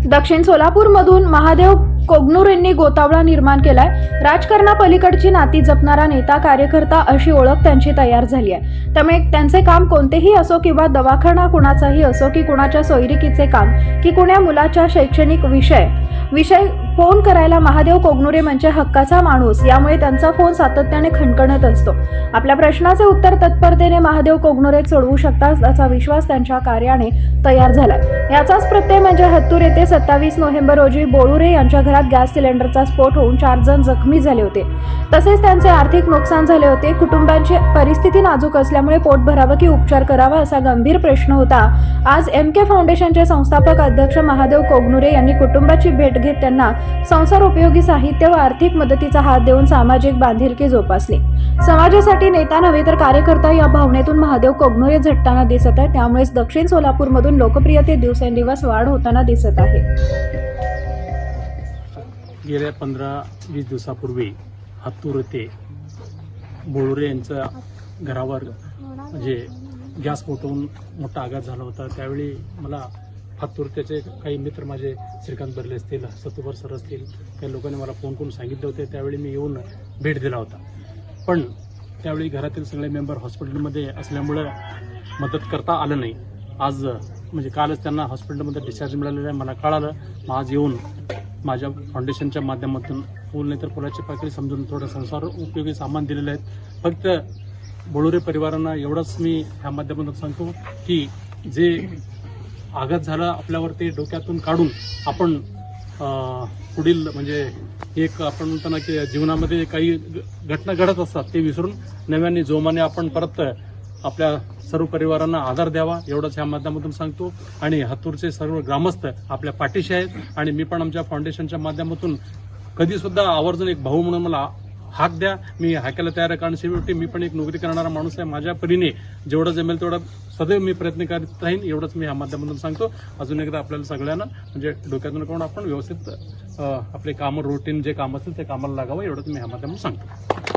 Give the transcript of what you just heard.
दक्षिण सोलापूरमधून महादेव कोगनूर यांनी गोतावळा निर्माण केलाय। राजकारणापलीकडची नाती जपणारा नेता कार्यकर्ता अशी ओळख त्यांची तयार झाली आहे। त्यामुळे त्यांचे काम कोणतेही असो किंवा दवाखाना कुणाचाही असो की कुणाच्या सोयरिकीचे काम की कुण्या मुलाच्या शैक्षणिक विषय फोन करायला महादेव कोगनुरे म्हणजे हक्काचा माणूस। यामुळे त्यांचा फोन सातत्याने खणखणत असतो। आपल्या प्रश्नाचे उत्तर तत्परतेने महादेव कोगनुरे सोडवू शकतात असा विश्वास त्यांच्या कार्याने तयार झालाय। याचाच प्रत्यय म्हणजे हत्तूर येथे 27 नोव्हेंबर रोजी बोळुरे यांच्या घरात गॅस सिलेंडरचा स्फोट होऊन 4 जण जखमी झाले होते। तसेच त्यांचे आर्थिक नुकसान झाले होते। कुटुंबांची परिस्थिती नाजूक असल्यामुळे पोट भरावं की उपचार करावा असा गंभीर प्रश्न होता। आज MK फाउंडेशनचे संस्थापक अध्यक्ष महादेव कोगनुरे यांनी कुटुंबाची भेट घेत त्यांना संसार उपयोगी साहित्य व आर्थिक मदतीचा हात देऊन सामाजिक बांधिलकी जोपासली। समाजासाठी नेता नव्हे तर कार्यकर्ता या भावनेतून महादेव कोगनुरे झटताना दिसत आहे। त्यामुळेच दक्षिण सोलापूरमधून लोकप्रियतेत दिवसेंदिवस वाढ होताना दिसत आहे। गेल्या 15-20 दिवसापूर्वी हत्तूर येथे बोळुरे यांच्या घरावर म्हणजे गॅस फुटून मोठा आघात झाला होता। त्यावेळी मला हत्तूर त्याचे काही मित्र माझे श्रीकांत बर्ले असतील, सतुवर सर असतील, काही लोकांनी मला फोन करून सांगितले होते। त्यावेळी मी येऊन भेट दिला होता। पण त्यावेळी घरातील सगळे मेंबर हॉस्पिटलमध्ये असल्यामुळे मदत करता आलं नाही। आज म्हणजे कालच त्यांना हॉस्पिटलमध्ये डिस्चार्ज मिळालेला आहे मला कळालं। मग आज येऊन माझ्या फाउंडेशनच्या माध्यमातून फुल नाही तर फुलाची पाकळी समजून थोडं संसार उपयोगी सामान दिलेलं आहे। फक्त बोळुरे परिवारांना एवढंच मी ह्या माध्यमातून सांगतो की जे आघात झाला आपल्यावर ते डोक्यातून काढून आपण पुढील म्हणजे एक आपण म्हणतो ना की जीवनामध्ये काही घटना घडत असतात ते विसरून नव्याने जोमाने आपण परत आपल्या सर्व परिवारांना आधार द्यावा एवढंच ह्या माध्यमातून सांगतो। आणि हत्तूरचे सर्व ग्रामस्थ आपल्या पाठीशी आहेत आणि मी पण आमच्या फाउंडेशनच्या माध्यमातून कधी सुद्धा आवर्जून एक भाऊ म्हणून मला हाक द्या, मी हाकायला तयार आहे। कारण शेवटी मी पण एक नोकरी करणारा माणूस आहे। माझ्या परीने जेवढं जमेल तेवढं सदैव मी प्रयत्न करीत राहीन एवढंच मी ह्या माध्यमातून सांगतो। अजून एकदा आपल्याला सगळ्यांना म्हणजे डोक्यातून काढून आपण व्यवस्थित आपले कामं रुटीन जे काम असेल ते कामाला लागावं एवढंच मी ह्या माध्यमातून सांगतो।